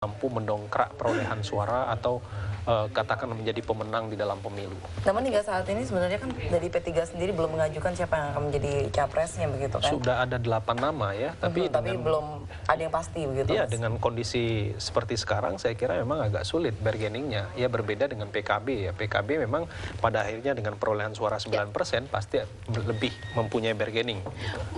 mampu mendongkrak perolehan suara atau katakan menjadi pemenang di dalam pemilu. Namun hingga saat ini sebenarnya kan dari P3 sendiri belum mengajukan siapa yang akan menjadi capresnya begitu kan? Sudah ada 8 nama ya, tapi belum ada yang pasti begitu. Iya, Mas? dengan kondisi seperti sekarang saya kira memang agak sulit bargainingnya. Ya berbeda dengan PKB ya. PKB memang pada akhirnya dengan perolehan suara 9% pasti lebih mempunyai bargaining.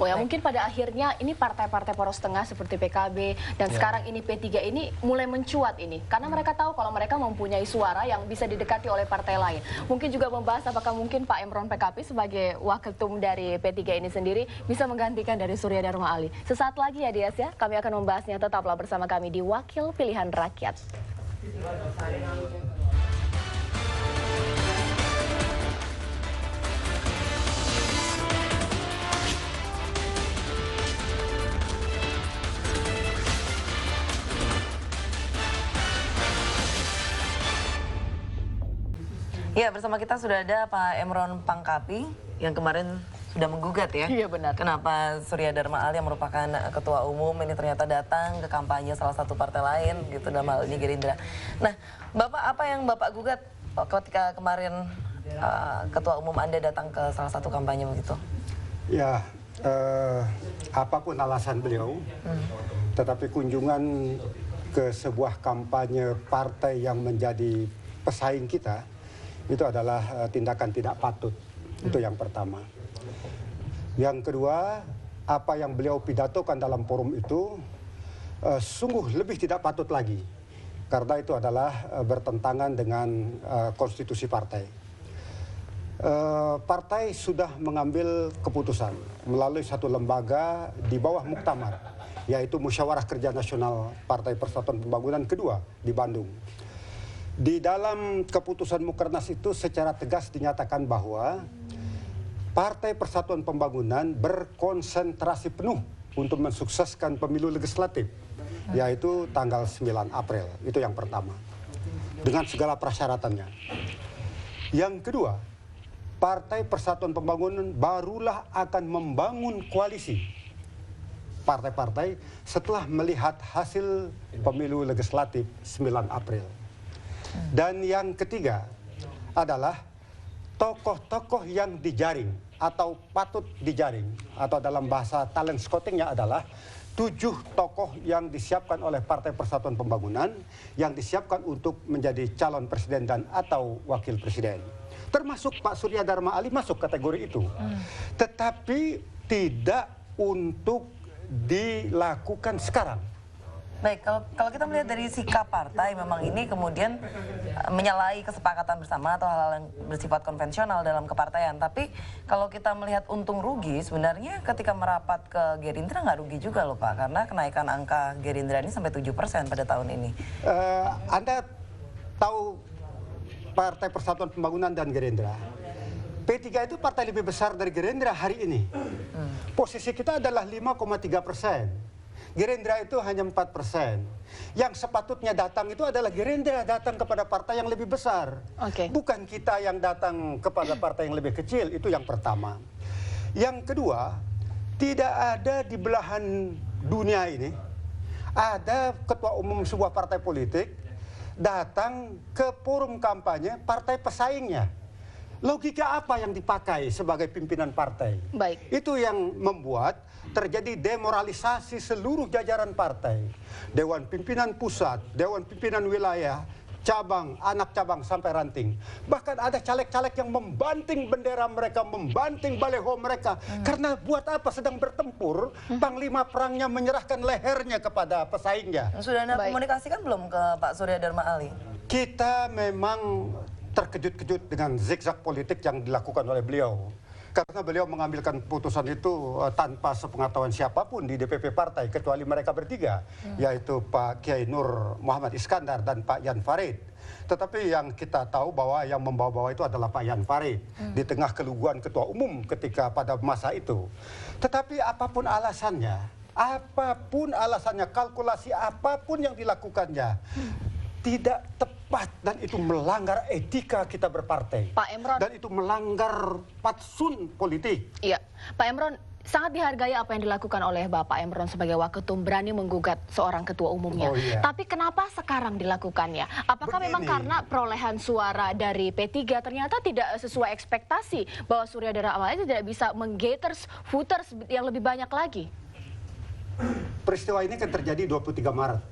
Oh ya, mungkin pada akhirnya ini partai-partai poros tengah seperti PKB dan sekarang ini P3 ini mulai mencuat ini. Karena mereka tahu kalau mereka mempunyai suara yang bisa didekati oleh partai lain. Mungkin juga membahas apakah mungkin Pak Emron PKP sebagai waketum dari P3 ini sendiri bisa menggantikan dari Surya Dharma Ali. Sesaat lagi ya Dias ya, kami akan membahasnya. Tetaplah bersama kami di Wakil Pilihan Rakyat. Ya, bersama kita sudah ada Pak Emron Pangkapi yang kemarin sudah menggugat ya. Iya benar. Kenapa Surya Dharma Ali yang merupakan ketua umum ini ternyata datang ke kampanye salah satu partai lain gitu dalam hal ini Gerindra. Nah, Bapak apa yang Bapak gugat ketika kemarin ketua umum Anda datang ke salah satu kampanye begitu? Ya, apapun alasan beliau, tetapi kunjungan ke sebuah kampanye partai yang menjadi pesaing kita itu adalah tindakan tidak patut. Itu yang pertama. Yang kedua, apa yang beliau pidatokan dalam forum itu sungguh lebih tidak patut lagi. Karena itu adalah bertentangan dengan konstitusi partai. Partai sudah mengambil keputusan melalui satu lembaga di bawah muktamar, yaitu Musyawarah Kerja Nasional Partai Persatuan Pembangunan kedua di Bandung. Di dalam keputusan Mukernas itu secara tegas dinyatakan bahwa Partai Persatuan Pembangunan berkonsentrasi penuh untuk mensukseskan pemilu legislatif, yaitu tanggal 9 April. Itu yang pertama. Dengan segala persyaratannya. Yang kedua, Partai Persatuan Pembangunan barulah akan membangun koalisi partai-partai setelah melihat hasil pemilu legislatif 9 April. Dan yang ketiga adalah tokoh-tokoh yang dijaring atau patut dijaring, atau dalam bahasa talent scoutingnya adalah 7 tokoh yang disiapkan oleh Partai Persatuan Pembangunan yang disiapkan untuk menjadi calon presiden dan atau wakil presiden. Termasuk Pak Surya Dharma Ali masuk kategori itu. Tetapi tidak untuk dilakukan sekarang. Baik, kalau kita melihat dari sikap partai memang ini kemudian menyalahi kesepakatan bersama atau hal-hal yang bersifat konvensional dalam kepartaian. Tapi kalau kita melihat untung rugi sebenarnya ketika merapat ke Gerindra nggak rugi juga loh Pak. Karena kenaikan angka Gerindra ini sampai 7% pada tahun ini. Anda tahu Partai Persatuan Pembangunan dan Gerindra. P3 itu partai lebih besar dari Gerindra hari ini. Posisi kita adalah 5,3%. Gerindra itu hanya 4%. Yang sepatutnya datang itu adalah Gerindra datang kepada partai yang lebih besar. Bukan kita yang datang kepada partai yang lebih kecil. Itu yang pertama. Yang kedua, tidak ada di belahan dunia ini ada ketua umum sebuah partai politik datang ke forum kampanye partai pesaingnya. Logika apa yang dipakai sebagai pimpinan partai? Baik. Itu yang membuat terjadi demoralisasi seluruh jajaran partai. Dewan Pimpinan Pusat, Dewan Pimpinan Wilayah, cabang, anak cabang sampai ranting. Bahkan ada caleg-caleg yang membanting bendera mereka, membanting baleho mereka. Karena buat apa sedang bertempur, panglima perangnya menyerahkan lehernya kepada pesaingnya. Sudah Anda komunikasikan belum ke Pak Surya Dharma Ali? Kita memang terkejut-kejut dengan zigzag politik yang dilakukan oleh beliau. Karena beliau mengambilkan putusan itu tanpa sepengetahuan siapapun di DPP partai, kecuali mereka bertiga, yaitu Pak Kiai Nur Muhammad Iskandar dan Pak Jan Farid. Tetapi yang kita tahu bahwa yang membawa-bawa itu adalah Pak Jan Farid, di tengah keluguan ketua umum ketika pada masa itu. Tetapi apapun alasannya, kalkulasi apapun yang dilakukannya, tidak tepat dan itu melanggar etika kita berpartai. Pak Emron. Dan itu melanggar fatsun politik. Iya, Pak Emron, sangat dihargai apa yang dilakukan oleh Bapak Emron sebagai waketum, berani menggugat seorang ketua umumnya. Oh, iya. Tapi kenapa sekarang dilakukannya? Apakah memang karena perolehan suara dari P3 ternyata tidak sesuai ekspektasi bahwa Surya Dharma Ali tidak bisa menggaters voters yang lebih banyak lagi? Peristiwa ini kan terjadi 23 Maret.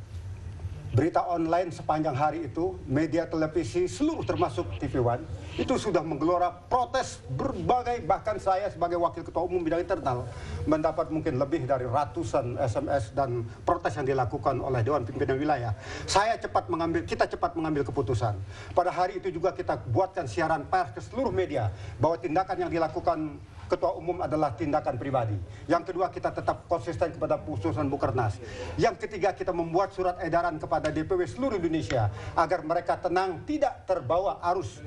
Berita online sepanjang hari itu, media televisi seluruh termasuk TV One, itu sudah menggelora protes berbagai, bahkan saya sebagai wakil ketua umum bidang internal mendapat mungkin lebih dari ratusan SMS dan protes yang dilakukan oleh Dewan Pimpinan Wilayah. Kita cepat mengambil keputusan. Pada hari itu juga kita buatkan siaran pers ke seluruh media bahwa tindakan yang dilakukan Ketua Umum adalah tindakan pribadi. Yang kedua, kita tetap konsisten kepada putusan Mukernas. Yang ketiga, kita membuat surat edaran kepada DPW seluruh Indonesia agar mereka tenang, tidak terbawa arus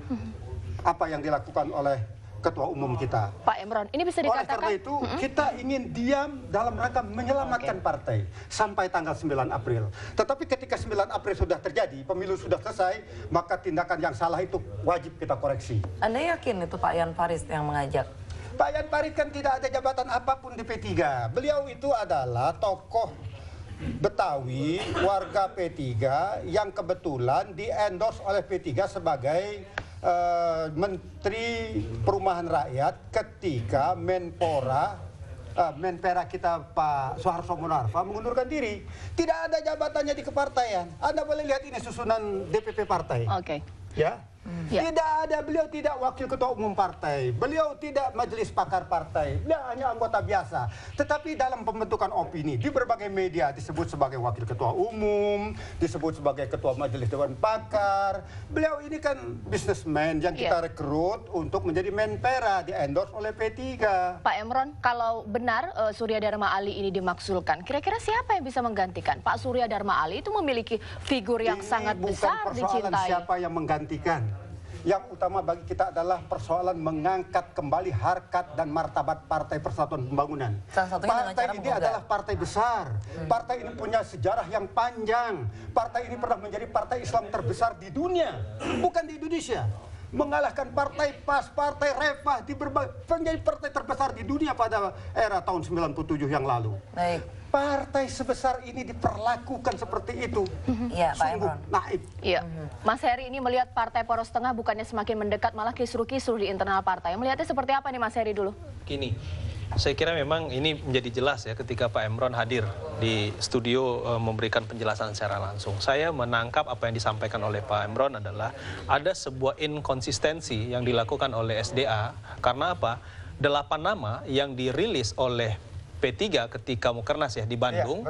apa yang dilakukan oleh Ketua Umum kita. Pak Emron, ini bisa Oleh dikatakan... karena itu, kita ingin diam dalam rangka menyelamatkan partai sampai tanggal 9 April. Tetapi ketika 9 April sudah terjadi, pemilu sudah selesai, maka tindakan yang salah itu wajib kita koreksi. Anda yakin itu Pak Yan Faris yang mengajak? Pak Yan Farid kan tidak ada jabatan apapun di P3. Beliau itu adalah tokoh Betawi, warga P3 yang kebetulan di-endorse oleh P3 sebagai Menteri Perumahan Rakyat ketika Menpora kita Pak Soeharto Monarva mengundurkan diri. Tidak ada jabatannya di kepartaian. Anda boleh lihat ini susunan DPP partai. Oke. Ya. Ya. Tidak ada, beliau tidak wakil ketua umum partai, beliau tidak majelis pakar partai, dia hanya anggota biasa. Tetapi dalam pembentukan opini di berbagai media disebut sebagai wakil ketua umum, disebut sebagai ketua majelis dewan pakar. Beliau ini kan bisnismen yang kita rekrut untuk menjadi Menpora, di-endorse oleh P3. Pak Emron, kalau benar Surya Dharma Ali ini dimaksudkan, kira-kira siapa yang bisa menggantikan? Pak Surya Dharma Ali itu memiliki figur yang sangat besar bukan persoalan dicintai. siapa yang menggantikan. Yang utama bagi kita adalah persoalan mengangkat kembali harkat dan martabat Partai Persatuan Pembangunan. Salah satunya dengan Partai cara ini menggugat. adalah partai besar. Partai ini punya sejarah yang panjang. Partai ini pernah menjadi partai Islam terbesar di dunia, bukan di Indonesia. Mengalahkan partai PAS, partai Refah, menjadi partai terbesar di dunia pada era tahun 97 yang lalu. Baik. Partai sebesar ini diperlakukan seperti itu. Iya, Pak Sungguh Emron. naif. Iya, Mas Heri ini melihat partai poros tengah bukannya semakin mendekat, malah kisruh-kisruh di internal partai. Melihatnya seperti apa nih Mas Heri dulu? Gini, saya kira memang ini menjadi jelas ya ketika Pak Emron hadir di studio memberikan penjelasan secara langsung. Saya menangkap apa yang disampaikan oleh Pak Emron adalah ada sebuah inkonsistensi yang dilakukan oleh SDA. Karena apa? 8 nama yang dirilis oleh P3 ketika Mukernas ya di Bandung,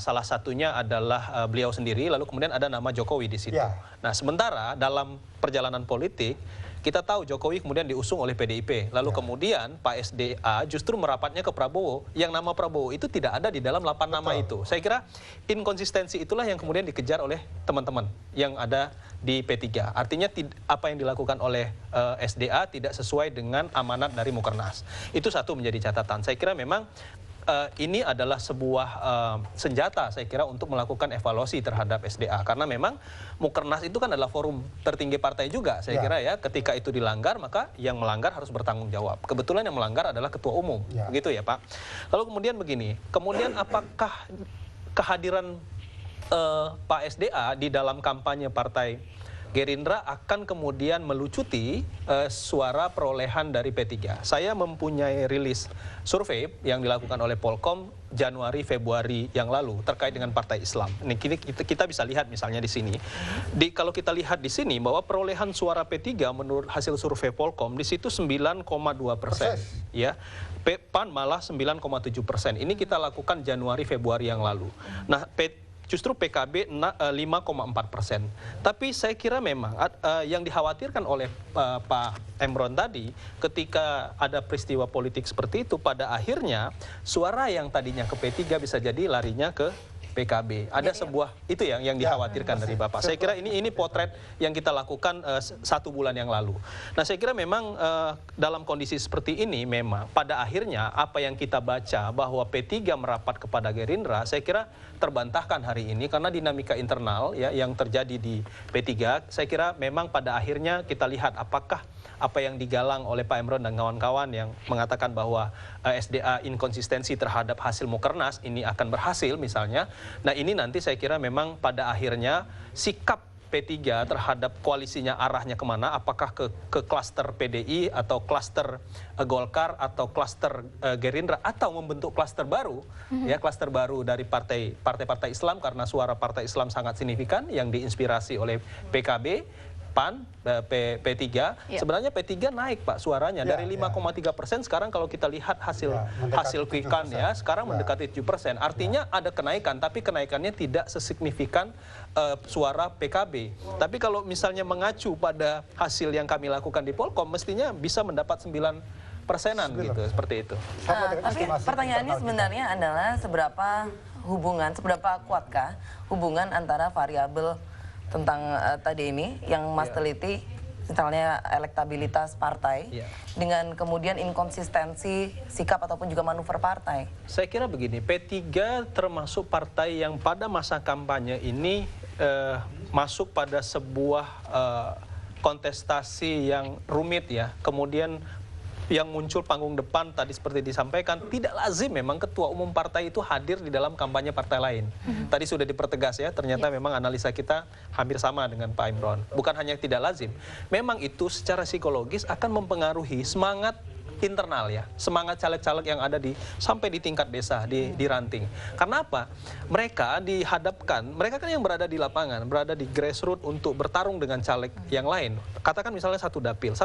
salah satunya adalah beliau sendiri, lalu kemudian ada nama Jokowi di situ. Ya. Nah, sementara dalam perjalanan politik kita tahu Jokowi kemudian diusung oleh PDIP, lalu kemudian Pak SDA justru merapatnya ke Prabowo, yang nama Prabowo itu tidak ada di dalam 8 nama itu. Saya kira inkonsistensi itulah yang kemudian dikejar oleh teman-teman yang ada di P3. Artinya apa yang dilakukan oleh SDA tidak sesuai dengan amanat dari Mukernas. Itu satu menjadi catatan. Saya kira memang ini adalah sebuah senjata saya kira untuk melakukan evaluasi terhadap SDA. Karena memang Mukernas itu kan adalah forum tertinggi partai juga saya kira ya. Ketika itu dilanggar maka yang melanggar harus bertanggung jawab. Kebetulan yang melanggar adalah ketua umum. Begitu ya Pak. Lalu kemudian begini, kemudian apakah kehadiran Pak SDA di dalam kampanye partai Gerindra akan kemudian melucuti suara perolehan dari P3. Saya mempunyai rilis survei yang dilakukan oleh Polkom Januari Februari yang lalu terkait dengan Partai Islam. Ini kita bisa lihat misalnya di sini. Kalau kita lihat di sini bahwa perolehan suara P3 menurut hasil survei Polkom di situ 9,2%. Ya. PAN malah 9,7%. Ini kita lakukan Januari Februari yang lalu. Nah, justru PKB 5,4%. Tapi saya kira memang yang dikhawatirkan oleh Pak Emron tadi, ketika ada peristiwa politik seperti itu, pada akhirnya suara yang tadinya ke P3 bisa jadi larinya ke PKB. Ada sebuah itu yang dikhawatirkan dari Bapak. Saya kira ini potret yang kita lakukan 1 bulan yang lalu. Nah, saya kira memang dalam kondisi seperti ini memang pada akhirnya apa yang kita baca bahwa P3 merapat kepada Gerindra, saya kira terbantahkan hari ini karena dinamika internal ya yang terjadi di P3. Saya kira memang pada akhirnya kita lihat apakah apa yang digalang oleh Pak Emron dan kawan-kawan yang mengatakan bahwa SDA inkonsistensi terhadap hasil Mukernas ini akan berhasil misalnya. Nah, ini nanti saya kira memang pada akhirnya sikap P3 terhadap koalisinya arahnya kemana, apakah ke klaster PDI atau klaster Golkar atau klaster Gerindra atau membentuk klaster baru, ya klaster baru dari partai-partai Islam karena suara partai Islam sangat signifikan yang diinspirasi oleh PKB, PAN, P3, sebenarnya P3 naik Pak suaranya dari 5,3% sekarang kalau kita lihat hasil quick count ya sekarang mendekati 7%. Artinya ada kenaikan tapi kenaikannya tidak sesignifikan suara PKB. Tapi kalau misalnya mengacu pada hasil yang kami lakukan di Polkom mestinya bisa mendapat 9%-an gitu seperti itu. Tapi pertanyaannya sebenarnya adalah seberapa kuatkah hubungan antara variabel tentang tadi ini yang Mas teliti, misalnya elektabilitas partai dengan kemudian inkonsistensi sikap ataupun juga manuver partai. Saya kira begini, P3 termasuk partai yang pada masa kampanye ini masuk pada sebuah kontestasi yang rumit ya. Kemudian yang muncul panggung depan tadi seperti disampaikan, tidak lazim memang ketua umum partai itu hadir di dalam kampanye partai lain. Tadi sudah dipertegas ya, ternyata memang analisa kita hampir sama dengan Pak Imron. Bukan hanya tidak lazim, memang itu secara psikologis akan mempengaruhi semangat internal ya, semangat caleg-caleg yang ada sampai di tingkat desa, di ranting. Karena apa? Mereka dihadapkan, mereka kan yang berada di lapangan, berada di grassroots untuk bertarung dengan caleg yang lain. Katakan misalnya satu dapil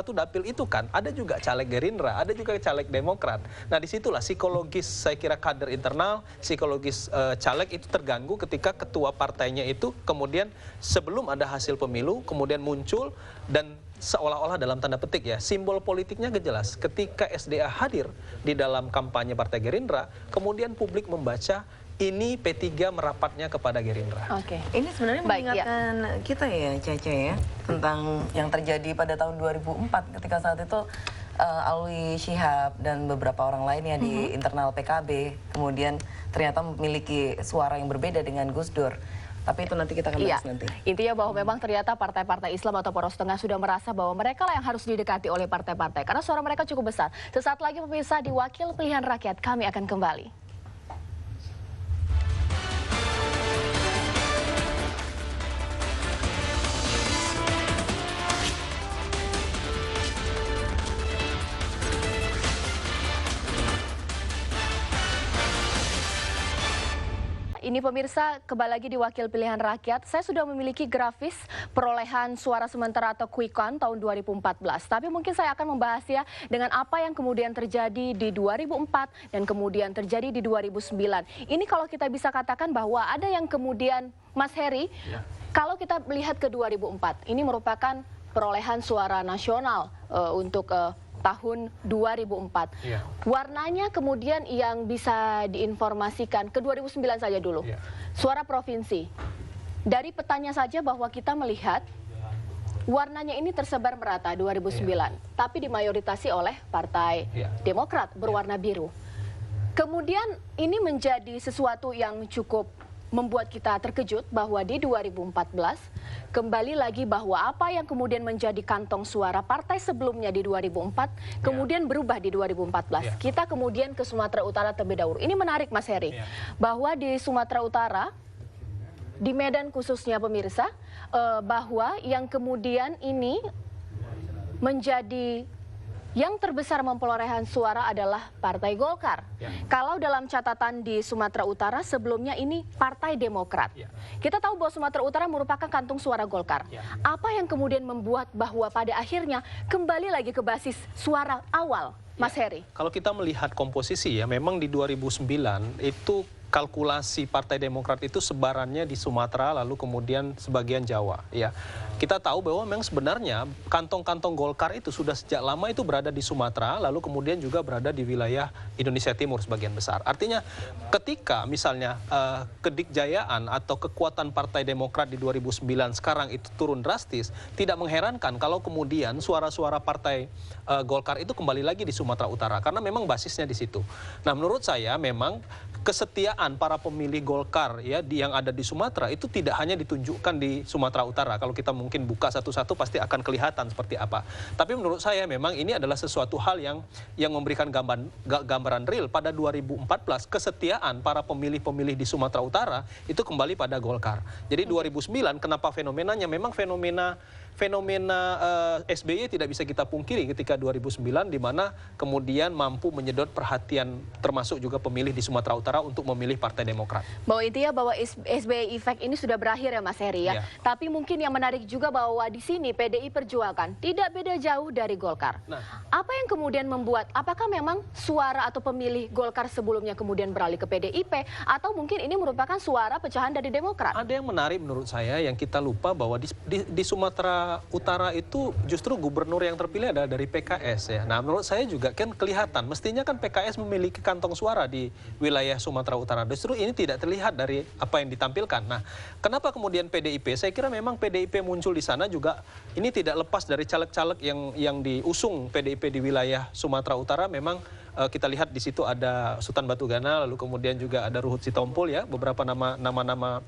itu kan ada juga caleg Gerindra, ada juga caleg Demokrat. Nah, disitulah psikologis saya kira kader internal, psikologis caleg itu terganggu ketika ketua partainya itu kemudian sebelum ada hasil pemilu kemudian muncul dan seolah-olah dalam tanda petik ya, simbol politiknya jelas. Ketika SDA hadir di dalam kampanye Partai Gerindra, kemudian publik membaca ini P3 merapatnya kepada Gerindra. Oke. Ini sebenarnya mengingatkan kita ya, Caca ya, tentang yang terjadi pada tahun 2004 ketika saat itu Alwi Shihab dan beberapa orang lainnya di internal PKB kemudian ternyata memiliki suara yang berbeda dengan Gus Dur. Tapi itu nanti kita akan bahas nanti. Intinya bahwa memang ternyata partai-partai Islam atau poros tengah sudah merasa bahwa mereka lah yang harus didekati oleh partai-partai. Karena suara mereka cukup besar. Sesaat lagi pemirsa di Wakil Pilihan Rakyat kami akan kembali. Ini pemirsa, kembali lagi di Wakil Pilihan Rakyat. Saya sudah memiliki grafis perolehan suara sementara atau quick count tahun 2014. Tapi mungkin saya akan membahasnya dengan apa yang kemudian terjadi di 2004 dan kemudian terjadi di 2009. Ini kalau kita bisa katakan bahwa ada yang kemudian, Mas Heri, kalau kita melihat ke 2004, ini merupakan perolehan suara nasional untuk tahun 2004. Warnanya kemudian yang bisa diinformasikan ke 2009 saja dulu. Suara provinsi. Dari petanya saja bahwa kita melihat warnanya ini tersebar merata 2009, tapi dimayoritasi oleh Partai Demokrat berwarna biru. Kemudian ini menjadi sesuatu yang cukup membuat kita terkejut bahwa di 2014 kembali lagi bahwa apa yang kemudian menjadi kantong suara partai sebelumnya di 2004 kemudian berubah di 2014. Kita kemudian ke Sumatera Utara terlebih dahulu. Ini menarik Mas Heri, bahwa di Sumatera Utara, di Medan khususnya pemirsa, bahwa yang kemudian ini menjadi yang terbesar memperolehan suara adalah Partai Golkar. Kalau dalam catatan di Sumatera Utara sebelumnya ini Partai Demokrat. Kita tahu bahwa Sumatera Utara merupakan kantung suara Golkar. Apa yang kemudian membuat bahwa pada akhirnya kembali lagi ke basis suara awal, Mas Heri? Kalau kita melihat komposisi ya, memang di 2009 itu kalkulasi Partai Demokrat itu sebarannya di Sumatera lalu kemudian sebagian Jawa, ya. Kita tahu bahwa memang sebenarnya kantong-kantong Golkar itu sudah sejak lama itu berada di Sumatera lalu kemudian juga berada di wilayah Indonesia Timur sebagian besar. Artinya ketika misalnya kedikjayaan atau kekuatan Partai Demokrat di 2009 sekarang itu turun drastis, tidak mengherankan kalau kemudian suara-suara Partai Golkar itu kembali lagi di Sumatera Utara karena memang basisnya di situ. Nah, menurut saya memang kesetiaan para pemilih Golkar ya yang ada di Sumatera itu tidak hanya ditunjukkan di Sumatera Utara. Kalau kita mungkin buka satu-satu pasti akan kelihatan seperti apa. Tapi menurut saya memang ini adalah sesuatu hal yang memberikan gambaran real pada 2014 kesetiaan para pemilih-pemilih di Sumatera Utara itu kembali pada Golkar. Jadi 2009 kenapa fenomenanya memang fenomena SBY tidak bisa kita pungkiri ketika 2009 di mana kemudian mampu menyedot perhatian termasuk juga pemilih di Sumatera Utara untuk memilih Partai Demokrat. Bahwa intinya bahwa SBY effect ini sudah berakhir ya Mas Heri ya. Ya. Tapi mungkin yang menarik juga bahwa di sini PDI Perjuangan tidak beda jauh dari Golkar. Nah, apa yang kemudian membuat, apakah memang suara atau pemilih Golkar sebelumnya kemudian beralih ke PDIP atau mungkin ini merupakan suara pecahan dari Demokrat? ada yang menarik menurut saya yang kita lupa bahwa di Sumatera Utara itu justru gubernur yang terpilih adalah dari PKS ya. Nah, menurut saya juga kan kelihatan mestinya kan PKS memiliki kantong suara di wilayah Sumatera Utara. Justru ini tidak terlihat dari apa yang ditampilkan. Nah, kenapa kemudian PDIP? Saya kira memang PDIP muncul di sana juga ini tidak lepas dari caleg-caleg yang diusung PDIP di wilayah Sumatera Utara. Memang kita lihat di situ ada Sultan Batugana, lalu kemudian juga ada Ruhut Sitompul ya, beberapa nama-nama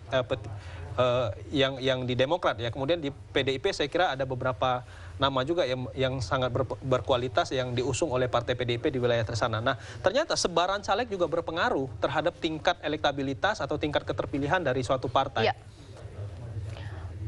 yang di Demokrat ya. Kemudian di PDIP saya kira ada beberapa nama juga yang sangat berkualitas yang diusung oleh partai PDIP di wilayah tersana. Nah, ternyata sebaran caleg juga berpengaruh terhadap tingkat elektabilitas atau tingkat keterpilihan dari suatu partai. Ya.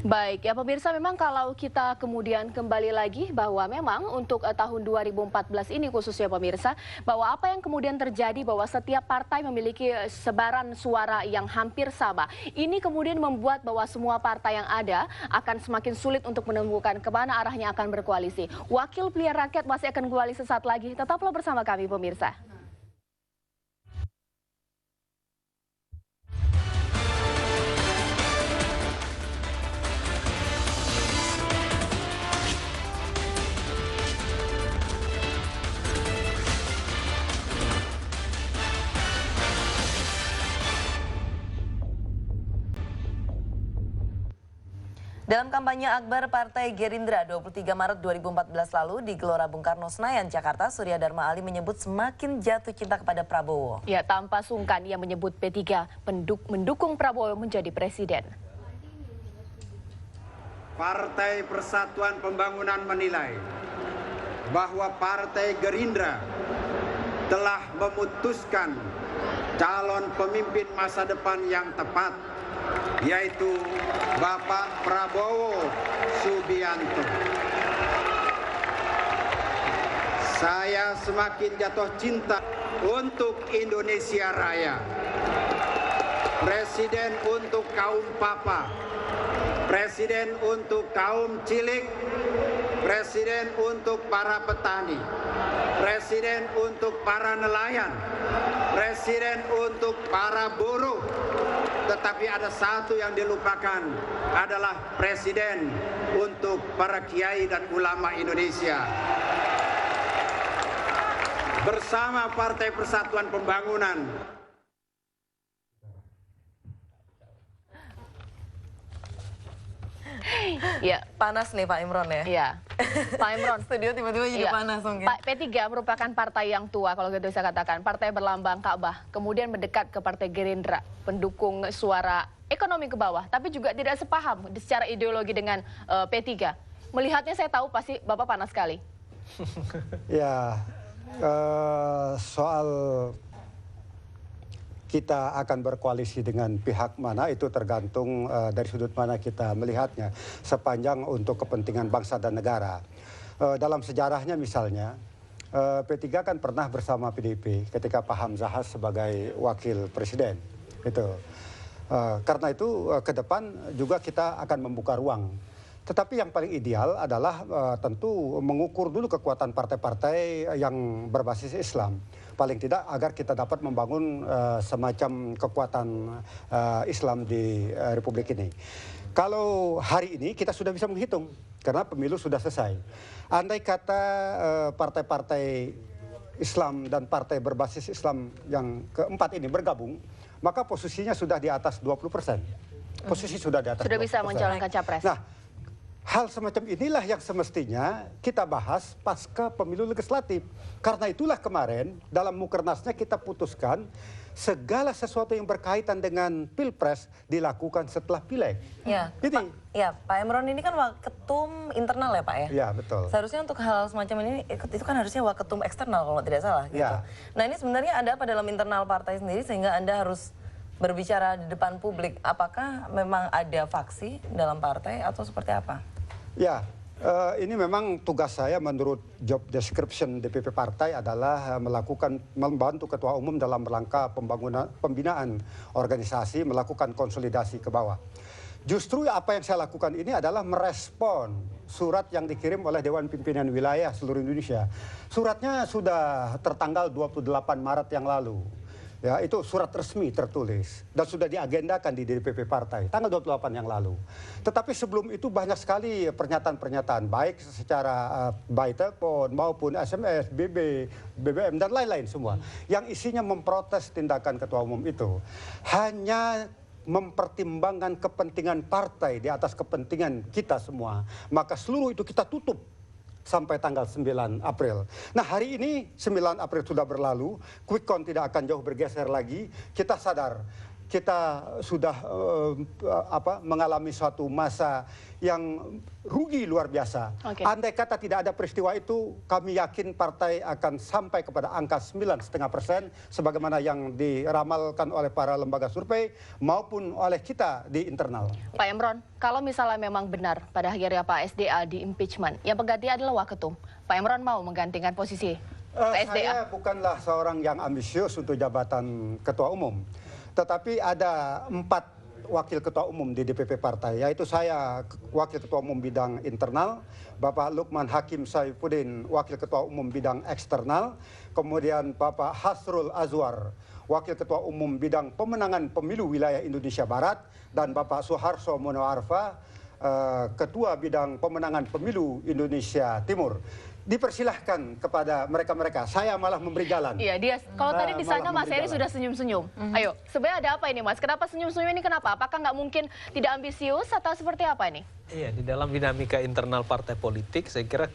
Baik, ya pemirsa, memang kalau kita kemudian kembali lagi bahwa memang untuk tahun 2014 ini khususnya pemirsa, bahwa apa yang kemudian terjadi bahwa setiap partai memiliki sebaran suara yang hampir sama. Ini kemudian membuat bahwa semua partai yang ada akan semakin sulit untuk menemukan kemana arahnya akan berkoalisi. Wakil Pilihan Rakyat masih akan kembali sesaat lagi. Tetaplah bersama kami pemirsa. Dalam kampanye akbar Partai Gerindra 23 Maret 2014 lalu di Gelora Bung Karno Senayan, Jakarta, Surya Dharma Ali menyebut semakin jatuh cinta kepada Prabowo. Ya, tanpa sungkan ia menyebut P3 mendukung Prabowo menjadi presiden. Partai Persatuan Pembangunan menilai bahwa Partai Gerindra telah memutuskan calon pemimpin masa depan yang tepat, yaitu Bapak Prabowo Subianto. Saya semakin jatuh cinta untuk Indonesia Raya. Presiden untuk kaum papa, presiden untuk kaum cilik, presiden untuk para petani, presiden untuk para nelayan, presiden untuk para buruh. Tetapi ada satu yang dilupakan, adalah presiden untuk para kiai dan ulama Indonesia. Bersama Partai Persatuan Pembangunan. Ya, Panas nih Pak Imron ya. iya. Pak Imron, Studio tiba-tiba jadi iya. panas mungkin. P3 merupakan partai yang tua kalau gitu saya katakan, partai berlambang Ka'bah, kemudian mendekat ke Partai Gerindra, pendukung suara ekonomi ke bawah, tapi juga tidak sepaham secara ideologi dengan P3. Melihatnya saya tahu pasti Bapak panas sekali. Ya, soal kita akan berkoalisi dengan pihak mana itu tergantung dari sudut mana kita melihatnya, sepanjang untuk kepentingan bangsa dan negara. Dalam sejarahnya misalnya, P3 kan pernah bersama PDIP ketika Pak Hamzah sebagai wakil presiden. Karena itu ke depan juga kita akan membuka ruang. Tetapi yang paling ideal adalah tentu mengukur dulu kekuatan partai-partai yang berbasis Islam. paling tidak agar kita dapat membangun semacam kekuatan Islam di Republik ini. Kalau hari ini kita sudah bisa menghitung karena pemilu sudah selesai. Andai kata partai-partai Islam dan partai berbasis Islam yang keempat ini bergabung, maka posisinya sudah di atas 20%. Posisi sudah di atas 20%. Sudah bisa mencalonkan capres. Nah, hal semacam inilah yang semestinya kita bahas pasca pemilu legislatif. Karena itulah kemarin dalam Mukernasnya kita putuskan segala sesuatu yang berkaitan dengan Pilpres dilakukan setelah Pileg. Ya, Pak Emron ini kan waketum internal ya Pak ya? Ya, betul. Seharusnya untuk hal semacam ini, itu kan harusnya waketum eksternal kalau tidak salah. Gitu. Ya. Nah ini sebenarnya ada apa dalam internal partai sendiri sehingga Anda harus berbicara di depan publik? Apakah memang ada faksi dalam partai atau seperti apa? Ya, ini memang tugas saya menurut job description DPP Partai adalah membantu Ketua Umum dalam rangka pembinaan organisasi, melakukan konsolidasi ke bawah. Justru apa yang saya lakukan ini adalah merespon surat yang dikirim oleh Dewan Pimpinan Wilayah seluruh Indonesia. Suratnya sudah tertanggal 28 Maret yang lalu. Ya, itu surat resmi tertulis dan sudah diagendakan di DPP Partai tanggal 28 yang lalu. Tetapi sebelum itu banyak sekali pernyataan-pernyataan baik secara by telepon maupun SMS, BBM dan lain-lain semua yang isinya memprotes tindakan Ketua Umum itu. Hanya mempertimbangkan kepentingan partai di atas kepentingan kita semua. Maka seluruh itu kita tutup sampai tanggal 9 April. Nah hari ini 9 April sudah berlalu, quick count tidak akan jauh bergeser lagi. Kita sadar kita sudah mengalami suatu masa yang rugi luar biasa. Okay. Andai kata tidak ada peristiwa itu, kami yakin partai akan sampai kepada angka 9,5% sebagaimana yang diramalkan oleh para lembaga survei maupun oleh kita di internal. Pak Emron, kalau misalnya memang benar pada akhirnya Pak SDA di impeachment, yang pengganti adalah waketum. Pak Emron mau menggantikan posisi Pak SDA? Saya bukanlah seorang yang ambisius untuk jabatan ketua umum. Tetapi ada 4 wakil ketua umum di DPP Partai, yaitu saya wakil ketua umum bidang internal, Bapak Lukman Hakim Saifuddin wakil ketua umum bidang eksternal, kemudian Bapak Hasrul Azwar wakil ketua umum bidang pemenangan pemilu wilayah Indonesia Barat, dan Bapak Suharso Monoarfa ketua bidang pemenangan pemilu Indonesia Timur. Dipersilahkan kepada mereka-mereka. Saya malah memberi jalan. Iya, dia. Kalau tadi di sana Mas Heri sudah senyum-senyum. Ayo, sebenarnya ada apa ini Mas? Kenapa senyum-senyum ini kenapa? Apakah nggak mungkin tidak ambisius atau seperti apa ini? Iya, di dalam dinamika internal partai politik, saya kira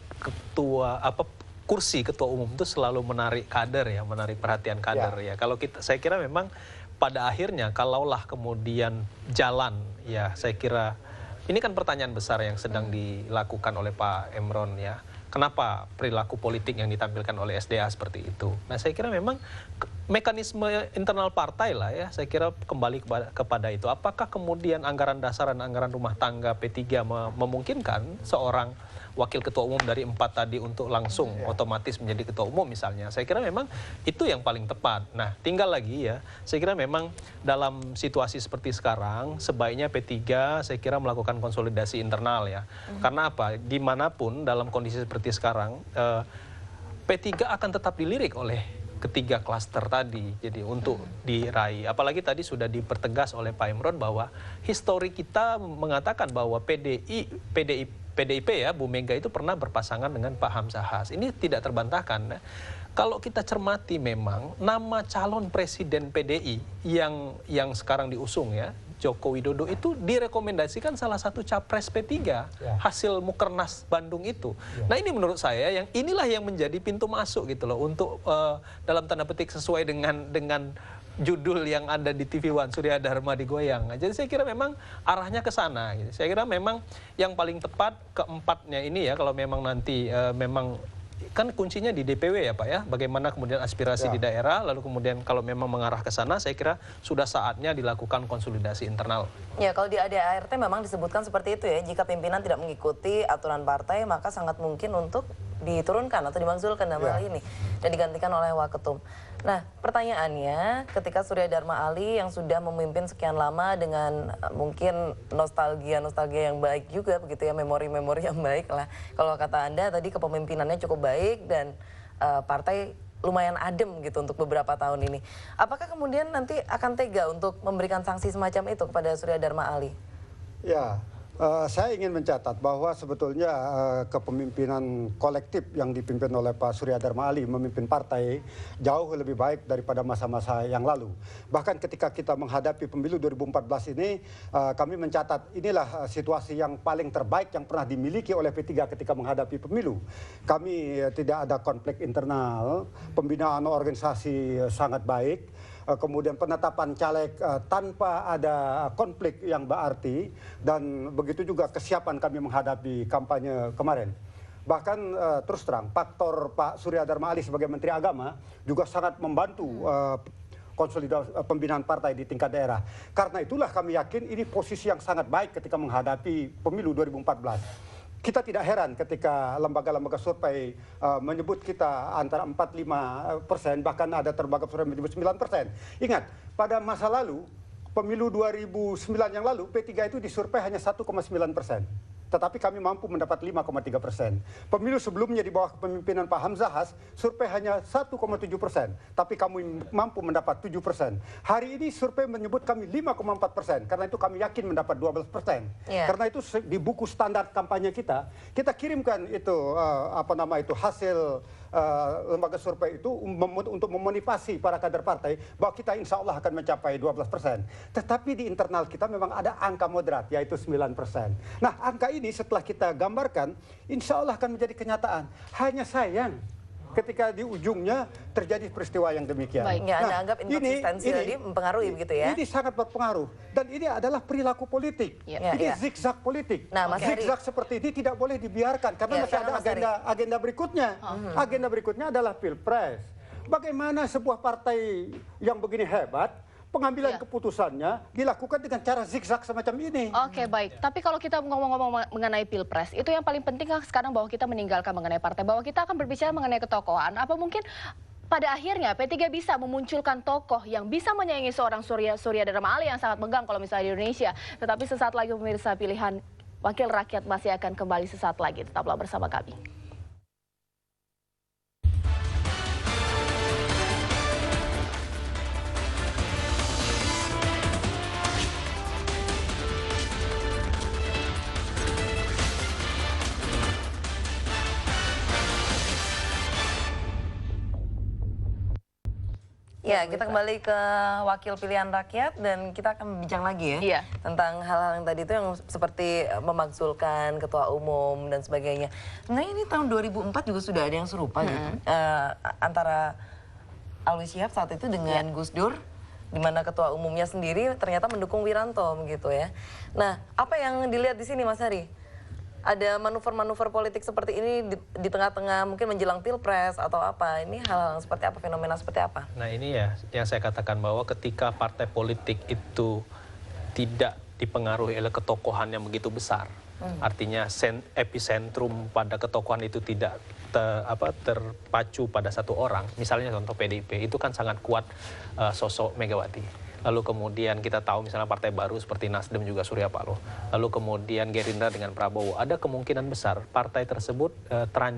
kursi ketua umum itu selalu menarik kader ya, menarik perhatian kader ya. Kalau saya kira memang pada akhirnya kalaulah kemudian jalan ya, saya kira ini kan pertanyaan besar yang sedang dilakukan oleh Pak Emron ya. Kenapa perilaku politik yang ditampilkan oleh SDA seperti itu? Nah, saya kira memang mekanisme internal partai lah ya, saya kira kembali kepada itu. Apakah kemudian anggaran dasar dan anggaran rumah tangga P3 memungkinkan seorang wakil ketua umum dari 4 tadi untuk langsung otomatis menjadi ketua umum misalnya? Saya kira memang itu yang paling tepat. Nah, tinggal lagi ya, saya kira memang dalam situasi seperti sekarang, sebaiknya P3 saya kira melakukan konsolidasi internal ya. Karena apa? Dimanapun dalam kondisi seperti sekarang, P3 akan tetap dilirik oleh ketiga klaster tadi, jadi untuk diraih. Apalagi tadi sudah dipertegas oleh Pak Emron bahwa histori kita mengatakan bahwa PDIP ya, Bu Mega itu pernah berpasangan dengan Pak Hamzahas. Ini tidak terbantahkan. Kalau kita cermati memang nama calon presiden PDI yang sekarang diusung ya, Joko Widodo itu direkomendasikan salah satu capres P3 hasil Mukernas Bandung itu. Nah ini menurut saya inilah yang menjadi pintu masuk gitu loh untuk dalam tanda petik sesuai dengan judul yang ada di TV One, Surya Dharma digoyang. Jadi saya kira memang arahnya ke sana. Gitu. Saya kira memang yang paling tepat keempatnya ini ya, kalau memang nanti memang kan kuncinya di DPW ya Pak ya, bagaimana kemudian aspirasi di daerah, lalu kemudian kalau memang mengarah ke sana, saya kira sudah saatnya dilakukan konsolidasi internal. Ya, kalau di ADART memang disebutkan seperti itu ya, jika pimpinan tidak mengikuti aturan partai, maka sangat mungkin untuk diturunkan atau dimakzulkan dalam hal ini dan digantikan oleh waketum. Nah, pertanyaannya ketika Surya Dharma Ali yang sudah memimpin sekian lama dengan mungkin nostalgia yang baik juga begitu ya, memori-memori yang baik lah. Kalau kata Anda tadi kepemimpinannya cukup baik dan partai lumayan adem gitu untuk beberapa tahun ini. Apakah kemudian nanti akan tega untuk memberikan sanksi semacam itu kepada Surya Dharma Ali? Ya, saya ingin mencatat bahwa sebetulnya kepemimpinan kolektif yang dipimpin oleh Pak Surya Dharma Ali memimpin partai jauh lebih baik daripada masa-masa yang lalu. Bahkan ketika kita menghadapi pemilu 2014 ini, kami mencatat inilah situasi yang paling terbaik yang pernah dimiliki oleh P3 ketika menghadapi pemilu. Kami tidak ada konflik internal, pembinaan organisasi sangat baik, kemudian penetapan caleg tanpa ada konflik yang berarti, dan begitu juga kesiapan kami menghadapi kampanye kemarin. Bahkan terus terang, faktor Pak Surya Dharma Ali sebagai Menteri Agama juga sangat membantu konsolidasi pembinaan partai di tingkat daerah. Karena itulah kami yakin ini posisi yang sangat baik ketika menghadapi pemilu 2014. Kita tidak heran ketika lembaga-lembaga survei menyebut kita antara 4-5%, bahkan ada lembaga survei menyebut 9%. Ingat, pada masa lalu, pemilu 2009 yang lalu, P3 itu disurvei hanya 1,9%. Tetapi kami mampu mendapat 5,3%. Pemilu sebelumnya di bawah kepemimpinan Pak Hamzahas, survei hanya 1,7%. Tapi kami mampu mendapat 7%. Hari ini survei menyebut kami 5,4%. Karena itu kami yakin mendapat 12%. Karena itu di buku standar kampanye kita kirimkan itu hasil lembaga survei itu untuk memotivasi para kader partai bahwa kita insya Allah akan mencapai 12%. Tetapi di internal kita memang ada angka moderat, yaitu 9%. Nah, angka ini setelah kita gambarkan, insya Allah akan menjadi kenyataan. Hanya sayang ketika di ujungnya terjadi peristiwa yang demikian. Baik, ya, Anda anggap inkonsistensi tadi mempengaruhi begitu ya? Ini sangat berpengaruh. Dan ini adalah perilaku politik. Ini zigzag politik. Nah, Mas zigzag seperti ini tidak boleh dibiarkan. Karena masih ada agenda berikutnya. Agenda berikutnya adalah Pilpres. Bagaimana sebuah partai yang begini hebat, pengambilan keputusannya dilakukan dengan cara zigzag semacam ini. Oke, baik. Tapi kalau kita ngomong-ngomong mengenai Pilpres, itu yang paling penting kan sekarang bahwa kita meninggalkan mengenai partai, bahwa kita akan berbicara mengenai ketokohan. Apa mungkin pada akhirnya P3 bisa memunculkan tokoh yang bisa menyaingi seorang Surya Dharma Ali yang sangat megang kalau misalnya di Indonesia. Tetapi sesaat lagi pemirsa, pilihan Wakil Rakyat masih akan kembali sesaat lagi. Tetaplah bersama kami. Ya, kita kembali ke Wakil Pilihan Rakyat dan kita akan berbincang lagi ya tentang hal-hal yang tadi itu yang seperti memakzulkan ketua umum dan sebagainya. Nah, ini tahun 2004 juga sudah ada yang serupa gitu. Antara Alwi Shihab saat itu dengan Gus Dur, di mana ketua umumnya sendiri ternyata mendukung Wiranto begitu ya. Nah, apa yang dilihat di sini Mas Hari? Ada manuver-manuver politik seperti ini di tengah-tengah mungkin menjelang Pilpres atau apa? Ini hal seperti apa, fenomena seperti apa? Nah, ini ya yang saya katakan bahwa ketika partai politik itu tidak dipengaruhi oleh ketokohan yang begitu besar, artinya epicentrum pada ketokohan itu tidak terpacu pada satu orang. Misalnya contoh PDIP itu kan sangat kuat sosok Megawati. Lalu kemudian kita tahu misalnya partai baru seperti Nasdem juga Surya Paloh. Lalu kemudian Gerindra dengan Prabowo. Ada kemungkinan besar partai tersebut terancam